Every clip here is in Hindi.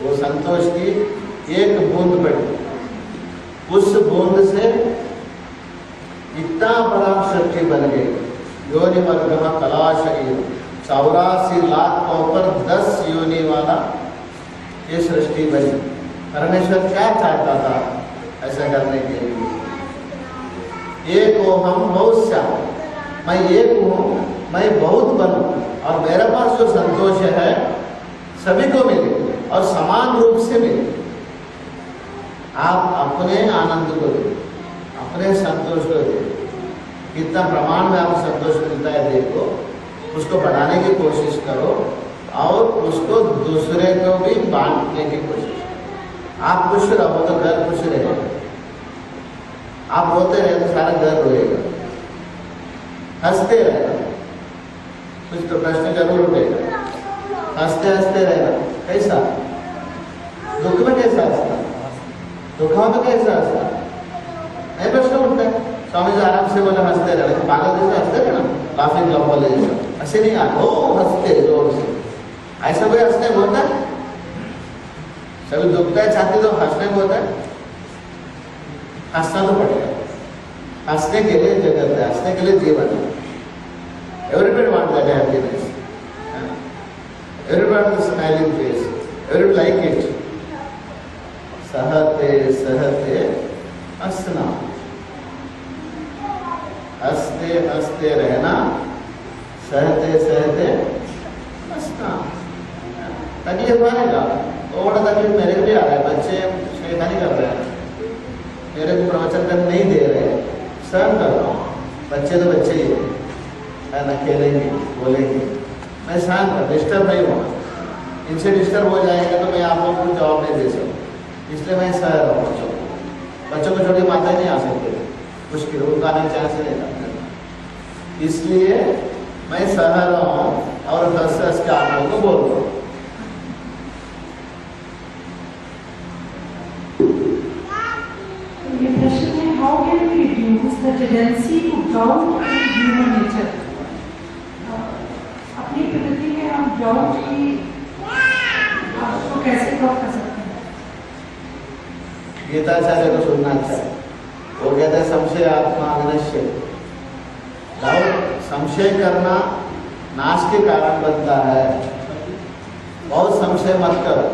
वो संतोष की एक बूंद पड़ी, उस बूंद से इतना बड़ा सृष्टि बन गई। योनि वर्ग कलाशय 84 लाख के ऊपर 10 योनि वाला ये सृष्टि बनी। परमेश्वर क्या चाहता था ऐसा करने के लिए? एक हो हम बहुत सा, मैं एक हूँ, मैं बहुत बनूं और मेरे पास जो संतोष है सभी को मिले और समान रूप से मिले। आप अपने आनंद को दे, अपने संतोष को दे। कितना प्रमाण में आपको संतोष मिलता है देखो, उसको बढ़ाने की कोशिश करो और उसको दूसरे को भी बांटने की कोशिश। आप खुश रहो तो घर खुश रहेगा, आप रोते रहे तो सारा घर रोएगा, हंसते रहना, कुछ तो प्रश्न जरूर उठेगा, हंसते हंसते रहना। कैसा दुख में कैसा हंसता, दुखा में कैसा हंसता? नहीं प्रश्न उठता है। स्वामी जी आराम से बोले हंसते रहना, पागल जैसे हंसते रहना, लाफिंग क्लब वाले जैसा ऐसे नहीं आ हंसते जोर से। ऐसा कोई हंसने बोलता है? सभी दुखता है छाती तो हंसने बोलता है। हंसना तो पड़ेगा, हंसने के लिए जगत है, हंसने के लिए जीवन है। Everybody wants that happiness. Everybody wants a smiling face. Everybody like it. सहते सहते हंसना, हंसते हंसते रहना, सहते सहते हंसना। तकलीफ आएगा, थोड़ा तकलीफ मेरे को भी आ रहा है, बच्चे शैतानी कर रहे हैं, मेरे को प्रवचन करने नहीं दे रहे, सहन कर रहा हूँ। बच्चे तो बच्चे ही है ना, खेलेंगे बोलेंगे, मैं सहन कर, डिस्टर्ब नहीं हुआ। इनसे डिस्टर्ब हो जाएगा तो मैं आप लोगों को जवाब नहीं दे सकता, इसलिए मैं सह रहा हूँ। बच्चों को छोटी माताएं नहीं आ सकते, मुश्किल उनका आने चांस नहीं करते, इसलिए मैं सह रहा हूँ और 10 के आप लोगों को बोल रहा हूँ। ये प्रश्न है, how can we reduce the tendency to doubt in human nature? अपनी प्रकृति में हम डाउट की को कैसे कम कर सकते हैं? गीताचार्य को सुनना अच्छा है। वो कहते हैं संशय आत्मा विनश्य। डाउट, संशय करना नाश के कारण बनता है। बहुत संशय मत करो,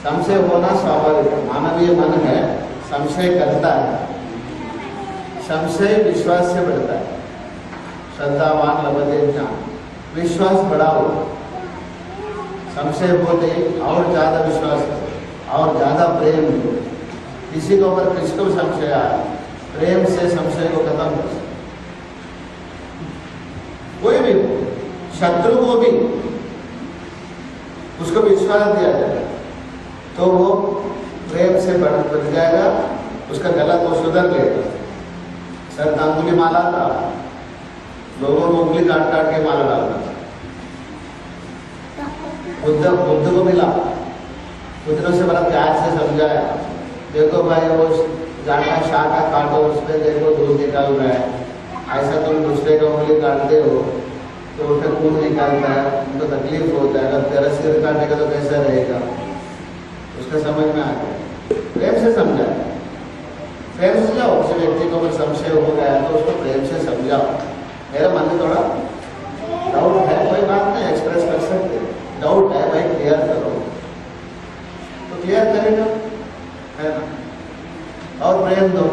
संशय होना स्वाभाविक है, मानवीय मन है, संशय करता है। संशय विश्वास से बढ़ता है। श्रद्धावान लभते ज्ञान, विश्वास बढ़ाओ, संशय होते और ज्यादा विश्वास करो और ज्यादा प्रेम दो। किसी के ऊपर किसको संशय आया, प्रेम से संशय को खत्म कर। कोई भी शत्रु को भी उसको विश्वास दिया जाए तो वो प्रेम से बढ़ जाएगा, उसका गलत वो सुधर लेगा। सर अंगुली माला था, लोगों को उंगली काट काट के माला डालता था। बुद्ध को मिला, बुद्ध ने उसे बड़ा प्यार से समझाया, देखो भाई वो जाटा शाटा काटो, उसमें देखो दूध निकल रहा है, ऐसा तुम दूसरे का उंगली काटते हो तो उसमें खून निकलता है, उनको तकलीफ होता है, अगर तेरा सिर काटेगा तो कैसा रहेगा। उसका समझ में आ गया, प्रेम से समझाया। प्रेम से समझाओ, किसी व्यक्ति को अगर संशय हो गया तो उसको प्रेम से समझाओ, मेरा मन में थोड़ा डाउट है, कोई बात नहीं, एक्सप्रेस कर सकते, डाउट है भाई क्लियर करो, तो क्लियर करेगा, है ना। और प्रेम दो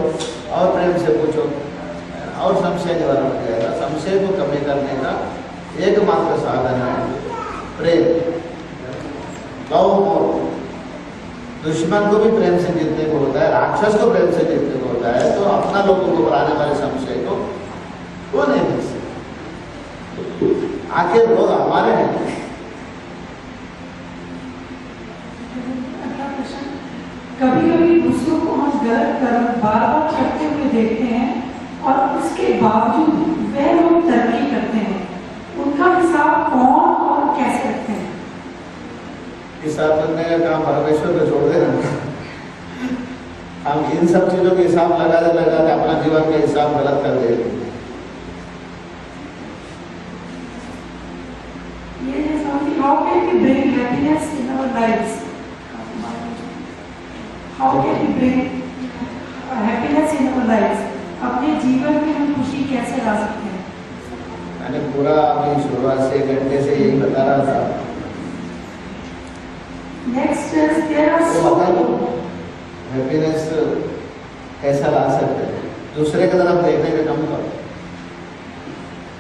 और प्रेम से पूछो और संशय निवारण हो जाएगा। संशय को कमी करने का एकमात्र साधन है प्रेम। दुश्मन को भी प्रेम से जीतने को होता है, राक्षस को प्रेम से जीतने को होता है, तो अपना लोगों को बढ़ाने वाले संशय को वो नहीं मिल सकते। आखिर लोग हमारे हैं। कभी कभी दूसरों को हम गलत कर्म बार बार करते हुए देखते हैं और उसके बावजूद वह लोग तरक्की करते हैं, उनका हिसाब कौन और कैसे रखते हैं? हिसाब करने का काम परमेश्वर को छोड़ देना। हम इन सब चीजों के हिसाब लगाते लगाते अपना जीवन का हिसाब गलत कर देंगे। How can we bring happiness in our lives? How can we bring happiness in our lives? अपने जीवन में हम खुशी कैसे ला सकते हैं? मैंने पूरा अभी शुरुआत से 1 घंटे से यही बता रहा था। Next is there are तो बता दो हैप्पीनेस कैसा ला सकते हैं? दूसरे की तरफ देखने का कम करो।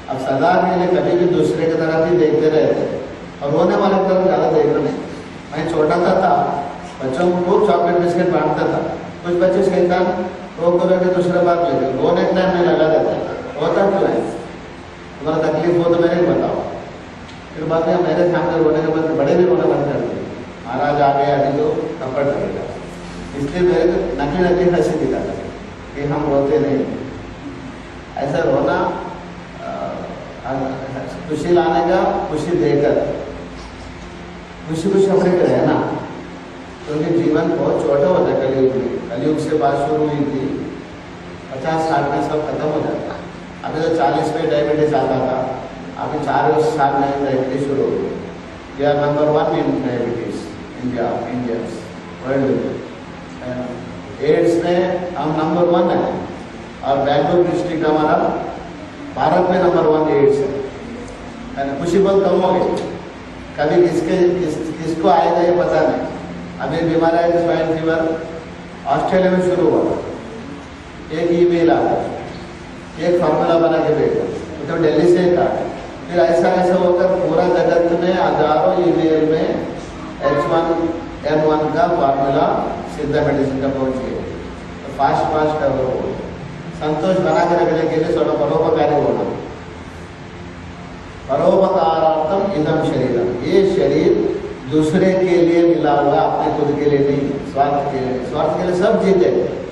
अब सदा के लिए कभी भी दूसरे की तरफ ही देखते रहते और रोने वाले की तरफ ज़्यादा देखना नहीं। मैं छोटा था बच्चों को खूब चॉकलेट बिस्किट बांटता था। कुछ बच्चे शैतान रोक के दूसरा बात लेते रोने का टाइम में लगा रहता है। रोता क्यों है? तुम्हारा तकलीफ हो तो मेरे को बताओ। फिर बाद में मेरे सामने रोने के बाद बड़े भी रोना बंद कर दिए। महाराज आ गए अभी तो कपड़ लगेगा, इसलिए मेरे को नकली नकली हंसी दिखाता कि हम रोते नहीं। ऐसा रोना खुशी लाने का, खुशी देकर खुशी खुशी अपने को रहना। क्योंकि जीवन बहुत छोटा होता है कलयुग में। कलयुग से बात शुरू हुई थी 50-60 में सब खत्म हो जाता। अभी तो 40 में डायबिटीज आता था, अभी 4 साल में डायबिटीज शुरू हो गई। We are number 1 in diabetes Indians world में। एड्स में हम नंबर 1 है और बेंगलुरु डिस्ट्रिक्ट हमारा भारत में नंबर 1 एड्स है। खुशी बहुत कम हो गई। कभी किसको आएगा ये पता नहीं। अभी बीमार है स्वाइन फीवर ऑस्ट्रेलिया में शुरू हुआ। एक ईमेल आया, एक फॉर्मूला बना के भेजा, तो दिल्ली से था। फिर ऐसा होकर पूरा जगत में हजारों ईमेल में H1N1 का फार्मूला सिद्धा मेडिसिन का पहुंच गया। तो फास्ट करो। संतोष बना के रखने के लिए थोड़ा परोपकारी होना। परोपकारार्थम इदम शरीरम, ये शरीर दूसरे के लिए मिला हुआ, अपने खुद के लिए नहीं, स्वार्थ के लिए। स्वार्थ के लिए सब जीते,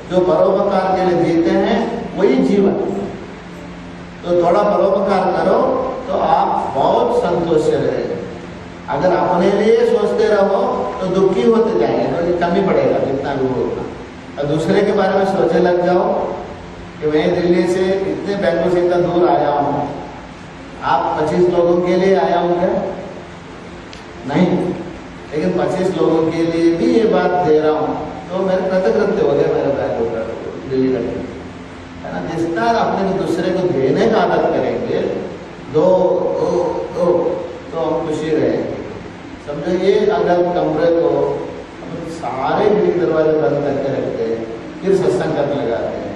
जो परोपकार के लिए जीते हैं वही जीवन। तो थोड़ा परोपकार करो तो आप बहुत संतोष से रहेंगे। अगर अपने लिए सोचते रहो तो दुखी होते जाएंगे, तो कमी पड़ेगा जितना भी होगा। और दूसरे के बारे में सोचने लग जाओ कि मैं दिल्ली से इतने बेंगलुरु से इतना दूर आया हूँ, आप 25 लोगों के लिए आया हूँ क्या? नहीं, लेकिन 25 लोगों के लिए भी ये बात दे रहा हूँ तो मेरे कृतकृत्य हो गया मेरा बेंगलुरु दिल्ली का, है ना। जिस तरह अपने को दूसरे को देने का आदत करेंगे, दो तो हम खुशी रहेंगे। समझो ये अगर कमरे को सारे खिड़की दरवाजे बंद करके रखते हैं, फिर सत्संग करने लगाते हैं,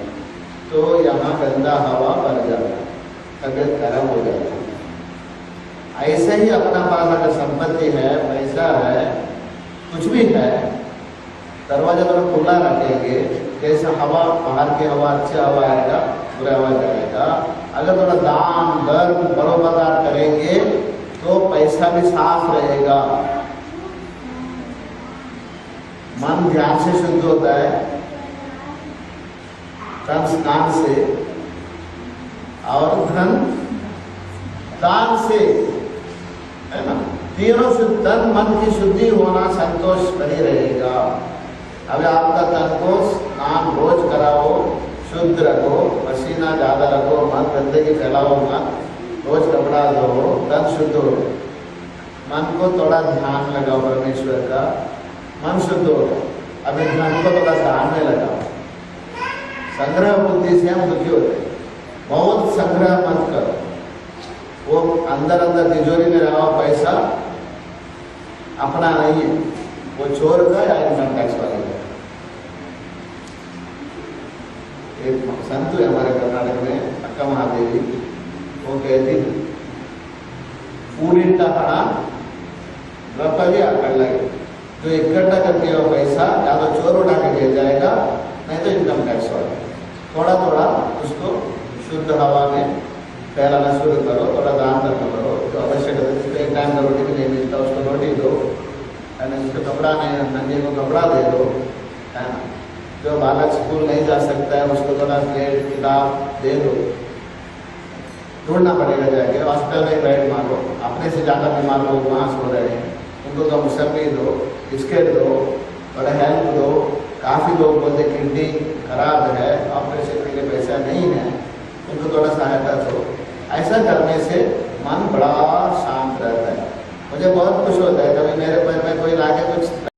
तो यहाँ गंदा हवा भर जाता है, तबियत खराब हो जाती है। ऐसे ही अपना पास अगर संपत्ति है, पैसा है, कुछ भी है, दरवाजा थोड़ा खुला रखेंगे, जैसे हवा बाहर की हवा अच्छा हवा आएगा, बुरा हवा जाएगा। अगर थोड़ा दान धर्म परोपकार करेंगे तो पैसा भी साफ रहेगा, मन ध्यान से शुद्ध होता है, तन स्नान से, और धन दान से, है ना। तीनों से तन मन की शुद्धि होना, संतोष बनी रहेगा। अभी आपका तन को स्नान रोज कराओ, शुद्ध रखो, पसीना ज़्यादा रखो, मन गंदगी फैलाओ मत, रोज कपड़ा धो, तन शुद्ध हो। मन को थोड़ा ध्यान लगाओ परमेश्वर का, मन शुद्ध हो। अभी मन को थोड़ा ध्यान में लगाओ। संग्रह बुद्धि से हम दुखी होते हैं, बहुत संग्रह मत करो। वो अंदर तिजोरी में रहा पैसा अपना नहीं है, वो चोर का या इनकम टैक्स वाले का। एक संत है हमारे कर्नाटक में, अक्का महादेवी, वो कहती पूरीटा हणा रपली अकड़ लगे। जो इकट्ठा करके वो पैसा या तो चोर उठा के ले जाएगा, नहीं तो इनकम टैक्स वाला। थोड़ा थोड़ा उसको शुद्ध हवा में फैलाना शुरू करो, थोड़ा दान धर्म करो। जो आवश्यक है, जिसको एक टाइम का रोटी भी नहीं मिलता उसको रोटी दो, है ना। जिसको कपड़ा नहीं, नंगे को कपड़ा दे दो, है ना। जो बालक स्कूल नहीं जा सकता है उसको थोड़ा प्लेट किताब दे दो। ढूंढना पड़ेगा, जाके हॉस्पिटल में बेड मांगो, अपने से ज़्यादा बीमार लोग वहाँ सो रहे हैं, उनको तो मुसम्मी दो, बिस्किट दो, थोड़ा हेल्प दो। काफ़ी लोग बोलते किडनी खराब है, ऑपरेशन के लिए पैसा नहीं है, उनको थोड़ा सहायता दो। ऐसा करने से मन बड़ा शांत रहता है। मुझे बहुत खुश होता है कभी मेरे पैर में